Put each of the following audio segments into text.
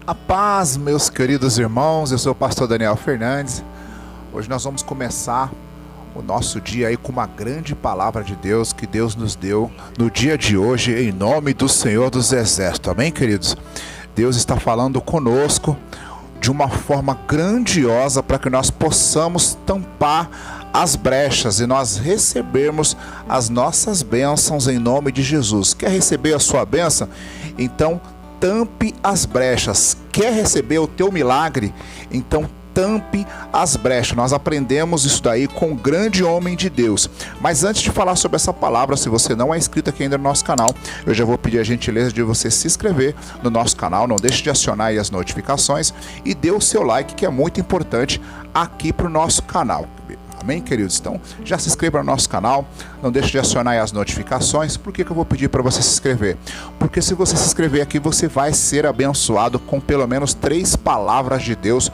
A paz, meus queridos irmãos, eu sou o pastor Daniel Fernandes. Hoje nós vamos começar o nosso dia aí com uma grande palavra de Deus que Deus nos deu no dia de hoje, em nome do Senhor dos Exércitos. Amém, queridos? Deus está falando conosco de uma forma grandiosa para que nós possamos tampar as brechas e nós recebermos as nossas bênçãos em nome de Jesus. Quer receber a sua bênção? Então tampe as brechas. Quer receber o teu milagre? Então tampe as brechas. Nós aprendemos isso daí com um grande homem de Deus. Mas antes de falar sobre essa palavra, se você não é inscrito aqui ainda no nosso canal, eu já vou pedir a gentileza de você se inscrever no nosso canal. Não deixe de acionar aí as notificações e dê o seu like, que é muito importante aqui para o nosso canal. Amém, queridos? Então, já se inscreva no nosso canal, não deixe de acionar aí as notificações. Por que eu vou pedir para você se inscrever? Porque se você se inscrever aqui, você vai ser abençoado com pelo menos 3 palavras de Deus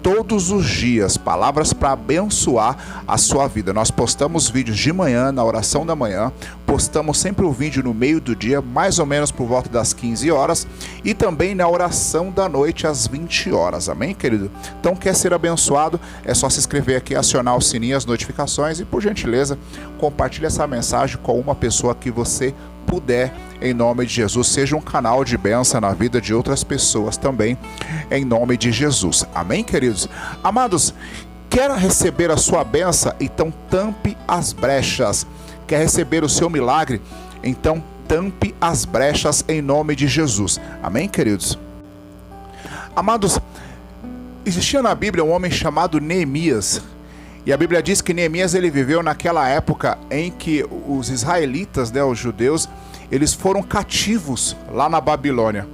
todos os dias, palavras para abençoar a sua vida. Nós postamos vídeos de manhã, na oração da manhã, postamos sempre o vídeo no meio do dia, mais ou menos por volta das 15 horas, e também na oração da noite às 20 horas, amém, querido? Então, quer ser abençoado? É só se inscrever aqui, acionar o sininho, as notificações, e por gentileza, compartilhe essa mensagem com uma pessoa que você puder, em nome de Jesus. Seja um canal de bênção na vida de outras pessoas também, em nome de Jesus. Amém, queridos? Amados, quer receber a sua bênção? Então tampe as brechas. Quer receber o seu milagre? Então tampe as brechas em nome de Jesus. Amém, queridos? Amados, existia na Bíblia um homem chamado Neemias. E a Bíblia diz que Neemias ele viveu naquela época em que os israelitas, os judeus, eles foram cativos lá na Babilônia.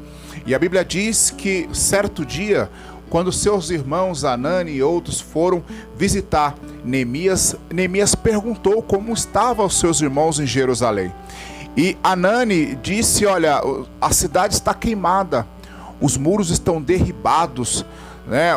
E a Bíblia diz que certo dia, quando seus irmãos Anani e outros foram visitar Neemias, Neemias perguntou como estavam os seus irmãos em Jerusalém. E Anani disse: olha, a cidade está queimada, os muros estão derribados,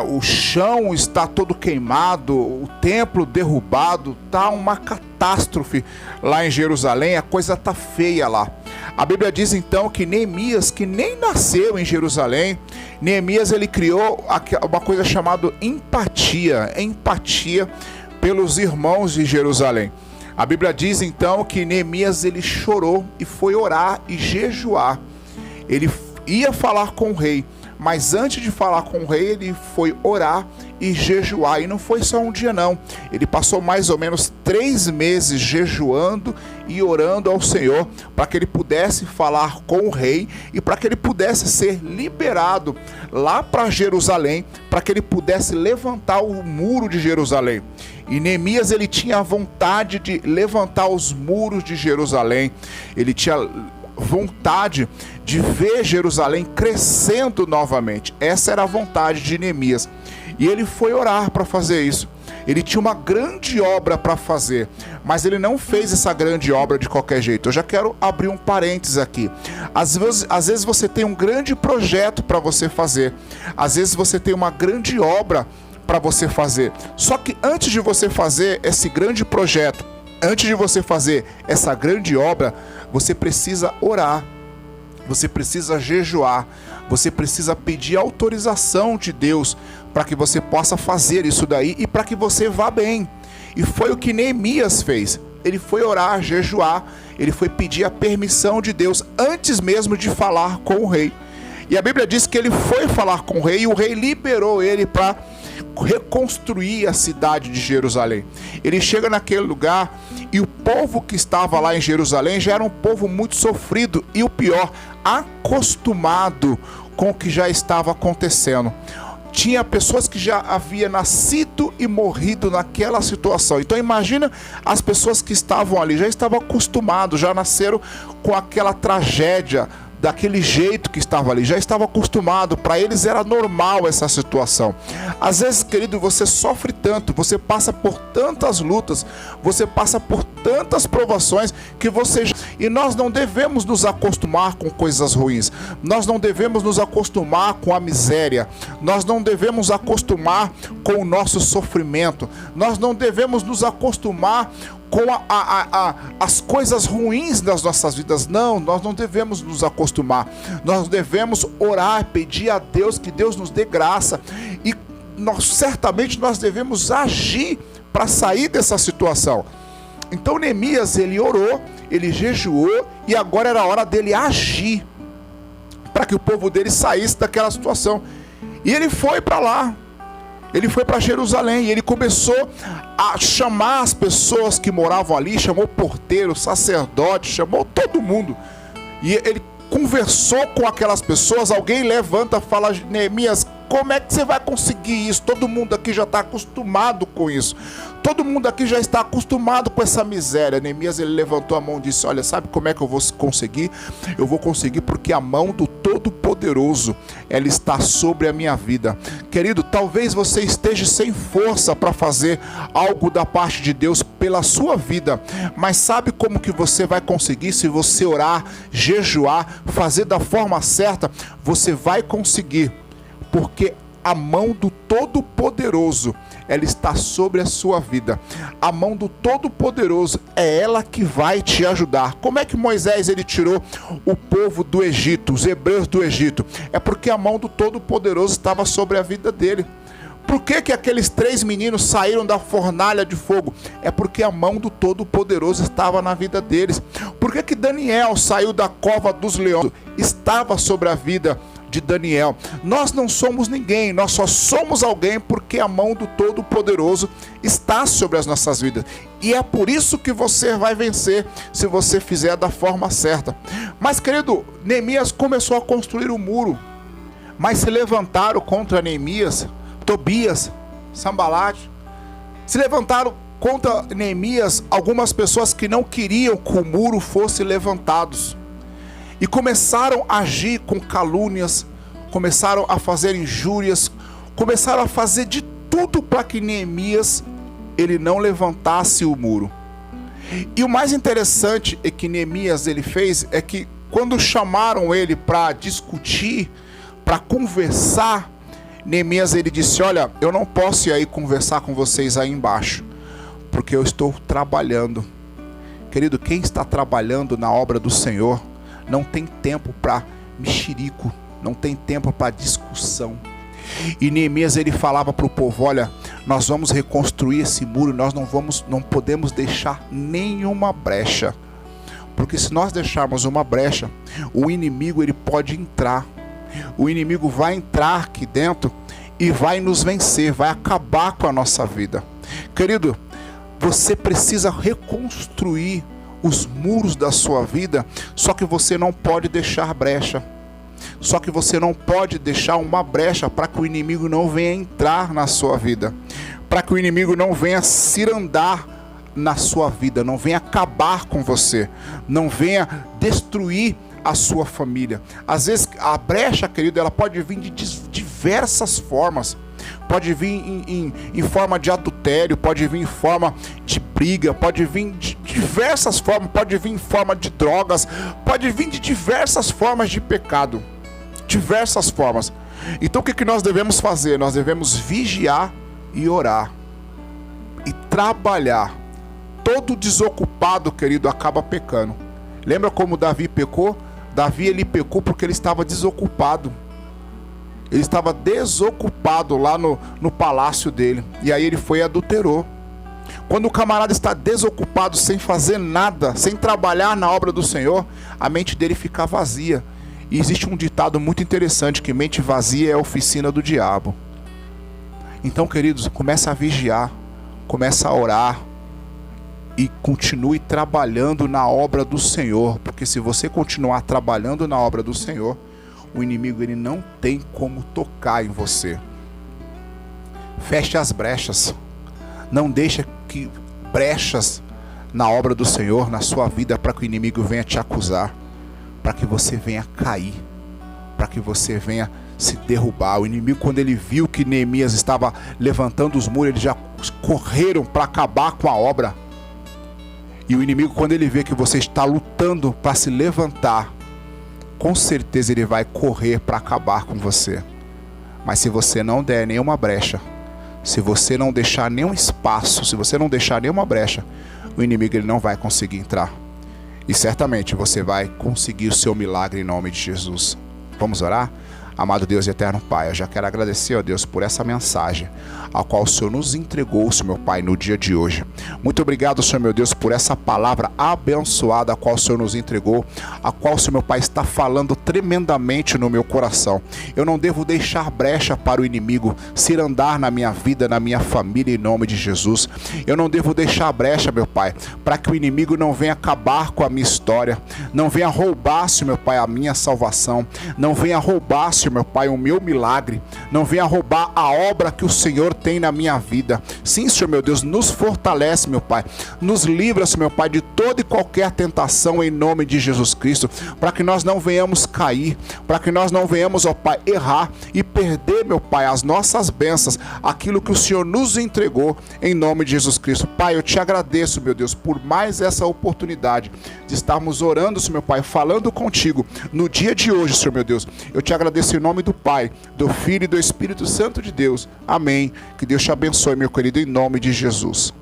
o chão está todo queimado, o templo derrubado, tá uma catástrofe lá em Jerusalém, a coisa tá feia lá. A Bíblia diz então que Neemias, que nem nasceu em Jerusalém, Neemias ele criou uma coisa chamada empatia pelos irmãos de Jerusalém. A Bíblia diz então que Neemias ele chorou e foi orar e jejuar. Ele ia falar com o rei, mas antes de falar com o rei, ele foi orar e jejuar. E não foi só um dia não. Ele passou mais ou menos 3 meses jejuando e orando ao Senhor para que ele pudesse falar com o rei e para que ele pudesse ser liberado lá para Jerusalém, para que ele pudesse levantar o muro de Jerusalém. E Neemias ele tinha a vontade de levantar os muros de Jerusalém. Ele tinha vontade de ver Jerusalém crescendo novamente. Essa era a vontade de Neemias. E ele foi orar para fazer isso. Ele tinha uma grande obra para fazer, mas ele não fez essa grande obra de qualquer jeito. Eu já quero abrir um parênteses aqui. Às vezes você tem um grande projeto para você fazer. Às vezes você tem uma grande obra para você fazer. Só que antes de você fazer esse grande projeto, antes de você fazer essa grande obra, você precisa orar, você precisa jejuar, você precisa pedir autorização de Deus para que você possa fazer isso daí e para que você vá bem. E foi o que Neemias fez. Ele foi orar, jejuar, ele foi pedir a permissão de Deus antes mesmo de falar com o rei. E a Bíblia diz que ele foi falar com o rei e o rei liberou ele para reconstruir a cidade de Jerusalém. Ele chega naquele lugar e o povo que estava lá em Jerusalém já era um povo muito sofrido e o pior, acostumado com o que já estava acontecendo. Tinha pessoas que já haviam nascido e morrido naquela situação. Então imagina as pessoas que estavam ali, já estavam acostumados, já nasceram com aquela tragédia, daquele jeito que estava ali, já estava acostumado, para eles era normal essa situação. Às vezes, querido, você sofre tanto, você passa por tantas lutas, você passa por tantas provações que você... E nós não devemos nos acostumar com coisas ruins. Nós não devemos nos acostumar com a miséria. Nós não devemos acostumar com o nosso sofrimento. Nós não devemos nos acostumar com as coisas ruins das nossas vidas. Não, nós não devemos nos acostumar. Nós devemos orar, pedir a Deus que Deus nos dê graça. E certamente nós devemos agir para sair dessa situação. Então Neemias, ele orou, ele jejuou, e agora era a hora dele agir para que o povo dele saísse daquela situação. E ele foi para lá, ele foi para Jerusalém, e ele começou a chamar as pessoas que moravam ali, chamou porteiro, sacerdote, chamou todo mundo, e ele conversou com aquelas pessoas. Alguém levanta e fala: Neemias, como é que você vai conseguir isso? Todo mundo aqui já está acostumado com isso. Todo mundo aqui já está acostumado com essa miséria. Neemias, ele levantou a mão e disse: olha, sabe como é que eu vou conseguir? Eu vou conseguir porque a mão do Todo-Poderoso, ela está sobre a minha vida. Querido, talvez você esteja sem força para fazer algo da parte de Deus pela sua vida. Mas sabe como que você vai conseguir? Se você orar, jejuar, fazer da forma certa, você vai conseguir. Porque a mão do Todo-Poderoso, ela está sobre a sua vida. A mão do Todo-Poderoso é ela que vai te ajudar. Como é que Moisés, ele tirou o povo do Egito, os hebreus do Egito? É porque a mão do Todo-Poderoso estava sobre a vida dele. Por que aqueles 3 meninos saíram da fornalha de fogo? É porque a mão do Todo-Poderoso estava na vida deles. Por que Daniel saiu da cova dos leões? Estava sobre a vida de Daniel. Nós não somos ninguém, nós só somos alguém porque a mão do Todo-Poderoso está sobre as nossas vidas. E é por isso que você vai vencer, se você fizer da forma certa. Mas, querido, Neemias começou a construir o muro, mas se levantaram contra Neemias, Tobias, Sambalate, se levantaram contra Neemias algumas pessoas que não queriam que o muro fosse levantado. E começaram a agir com calúnias, começaram a fazer injúrias, começaram a fazer de tudo para que Neemias, ele não levantasse o muro. E o mais interessante é que Neemias, ele fez, é que quando chamaram ele para discutir, para conversar, Neemias, ele disse: olha, eu não posso ir aí conversar com vocês aí embaixo, porque eu estou trabalhando. Querido, quem está trabalhando na obra do Senhor não tem tempo para mexerico, não tem tempo para discussão. E Neemias, ele falava para o povo: olha, nós vamos reconstruir esse muro, nós não podemos deixar nenhuma brecha, porque se nós deixarmos uma brecha, o inimigo, ele pode entrar. O inimigo vai entrar aqui dentro e vai nos vencer, vai acabar com a nossa vida. Querido, você precisa reconstruir os muros da sua vida, só que você não pode deixar brecha. Só que você não pode deixar uma brecha para que o inimigo não venha entrar na sua vida, para que o inimigo não venha cirandar na sua vida, não venha acabar com você, não venha destruir a sua família. Às vezes a brecha, querido, ela pode vir de diversas formas. Pode vir em forma de adultério, pode vir em forma de briga, pode vir de diversas formas, pode vir em forma de drogas, pode vir de diversas formas de pecado, diversas formas. Então o que nós devemos fazer? Nós devemos vigiar e orar e trabalhar. Todo desocupado, querido, acaba pecando. Lembra como Davi pecou? Davi, ele pecou porque ele estava desocupado. Ele estava desocupado lá no palácio dele. E aí ele foi e adulterou. Quando o camarada está desocupado, sem fazer nada, sem trabalhar na obra do Senhor, a mente dele fica vazia. E existe um ditado muito interessante, que mente vazia é a oficina do diabo. Então, queridos, começa a vigiar, começa a orar e continue trabalhando na obra do Senhor. Porque se você continuar trabalhando na obra do Senhor, o inimigo, ele não tem como tocar em você. Feche as brechas. Não deixe que brechas na obra do Senhor, na sua vida, para que o inimigo venha te acusar, para que você venha cair, para que você venha se derrubar. O inimigo, quando ele viu que Neemias estava levantando os muros, eles já correram para acabar com a obra. E o inimigo, quando ele vê que você está lutando para se levantar, com certeza ele vai correr para acabar com você. Mas se você não der nenhuma brecha, se você não deixar nenhum espaço, se você não deixar nenhuma brecha, o inimigo ele não vai conseguir entrar. E certamente você vai conseguir o seu milagre em nome de Jesus. Vamos orar? Amado Deus e eterno Pai, eu já quero agradecer, ó Deus, por essa mensagem, a qual o Senhor nos entregou, Senhor meu Pai, no dia de hoje. Muito obrigado, Senhor meu Deus, por essa palavra abençoada, a qual o Senhor nos entregou, a qual o Senhor meu Pai está falando tremendamente no meu coração. Eu não devo deixar brecha para o inimigo se andar na minha vida, na minha família, em nome de Jesus. Eu não devo deixar brecha, meu Pai, para que o inimigo não venha acabar com a minha história, não venha roubar, Senhor meu Pai, a minha salvação, não venha roubar, Senhor meu Pai, o meu milagre, não venha roubar a obra que o Senhor tem na minha vida. Sim, Senhor meu Deus, nos fortalece, meu Pai, nos livra, Senhor meu Pai, de toda e qualquer tentação em nome de Jesus Cristo, para que nós não venhamos cair, para que nós não venhamos, ó Pai, errar e perder, meu Pai, as nossas bênçãos, aquilo que o Senhor nos entregou em nome de Jesus Cristo. Pai, eu te agradeço, meu Deus, por mais essa oportunidade de estarmos orando, Senhor meu Pai, falando contigo no dia de hoje, Senhor meu Deus. Eu te agradeço em nome do Pai, do Filho e do Espírito Santo de Deus. Amém. Que Deus te abençoe, meu querido, em nome de Jesus.